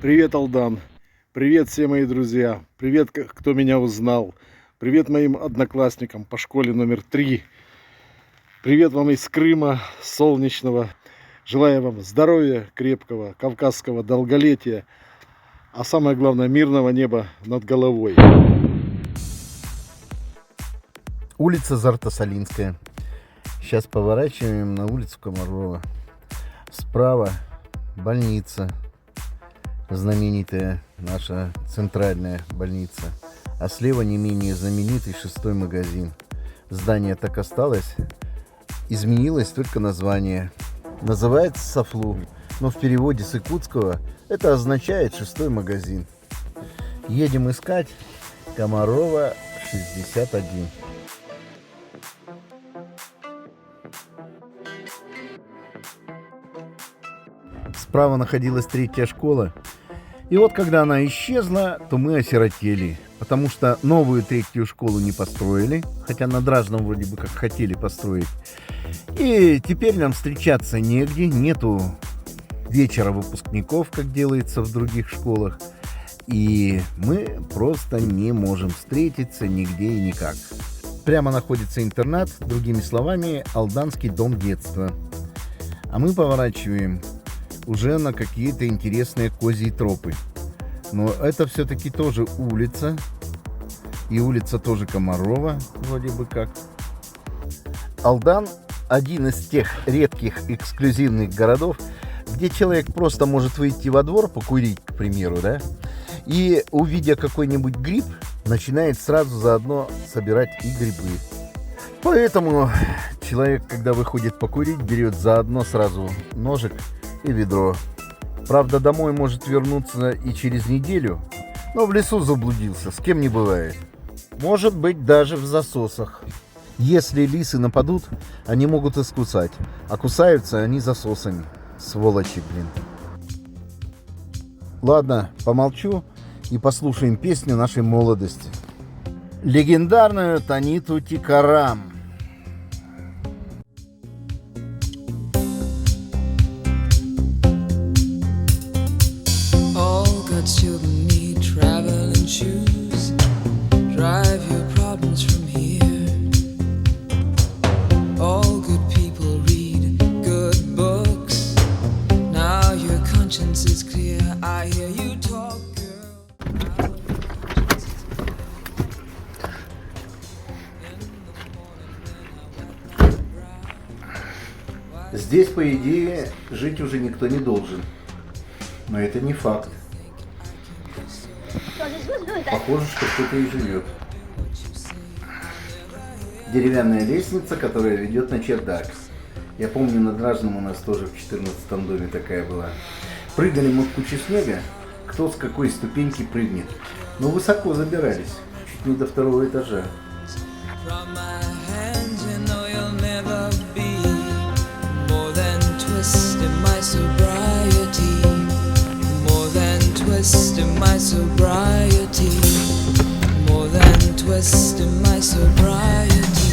Привет, Алдан. Привет, все мои друзья. Привет, кто меня узнал. Привет моим одноклассникам по школе номер 3. Привет вам из Крыма, солнечного. Желаю вам здоровья крепкого, кавказского долголетия, а самое главное, мирного неба над головой. Улица Зартасалинская. Сейчас поворачиваем на улицу Комарова. Справа больница, знаменитая наша центральная больница. А слева не менее знаменитый 6-й магазин. Здание так осталось, изменилось только название. Называется Софлу, но в переводе с якутского это означает 6-й магазин. Едем искать Комарова 61. Справа находилась 3-я школа. И вот когда она исчезла, то мы осиротели. Потому что новую 3-ю школу не построили. Хотя на Дражном вроде бы как хотели построить. И теперь нам встречаться негде. Нету вечера выпускников, как делается в других школах. И мы просто не можем встретиться нигде и никак. Прямо находится интернат, другими словами, Алданский дом детства. А мы поворачиваем уже на какие-то интересные козьи тропы. Но это все-таки тоже улица. И улица тоже Комарова, вроде бы как. Алдан – один из тех редких эксклюзивных городов, где человек просто может выйти во двор, покурить, к примеру, да? И, увидя какой-нибудь гриб, начинает сразу заодно собирать и грибы. Поэтому человек, когда выходит покурить, берет заодно сразу ножик и ведро. Правда, домой может вернуться и через неделю, но в лесу заблудился, с кем не бывает. Может быть, даже в засосах. Если лисы нападут, они могут искусать, а кусаются они засосами. Сволочи, блин. Ладно, помолчу и послушаем песню нашей молодости. Легендарную Таниту Тикарам. Children need traveling shoes. Drive your problems from here. All good people read good books. Now your conscience is clear. I hear you talk, girl. Здесь, по идее, жить уже никто не должен. Но это не факт. Похоже, что кто-то и живет. Деревянная лестница, которая ведет на чердак. Я помню, на Дражном у нас тоже в 14-м доме такая была. Прыгали мы в кучу снега, кто с какой ступеньки прыгнет. Но высоко забирались, чуть не до 2-го этажа. Twist in my sobriety, more than twist in my sobriety.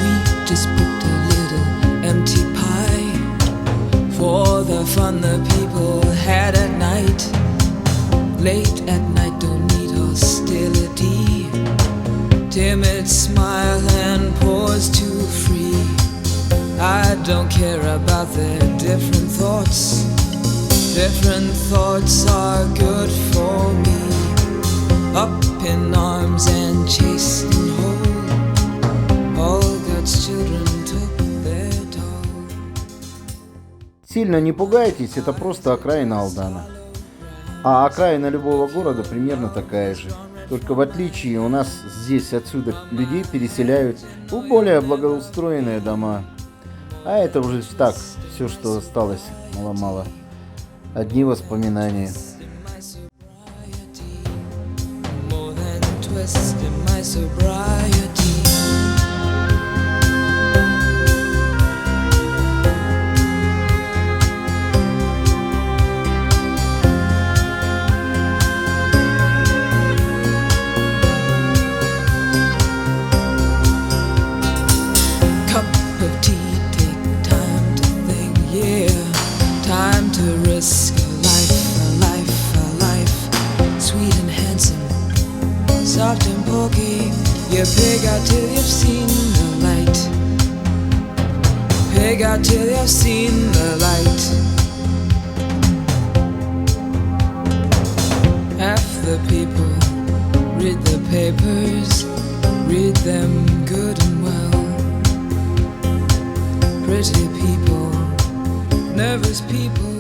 We just booked a little empty pie for the fun the people had at night. Late at night, don't need hostility. Timid smile and pause too free. I don't care about their different thoughts. Different thoughts are good for me. Up in arms and chased and whole. All God's children took their toll. Сильно не пугайтесь, это просто окраина Алдана. А окраина любого города примерно такая же. Только в отличие у нас здесь отсюда людей переселяют в более благоустроенные дома. А это уже так, все, что осталось, мало-мало. Одни воспоминания. out till you've seen the light. Pig out till you've seen the light. Half the people read the papers, read them good and well. Pretty people, nervous people.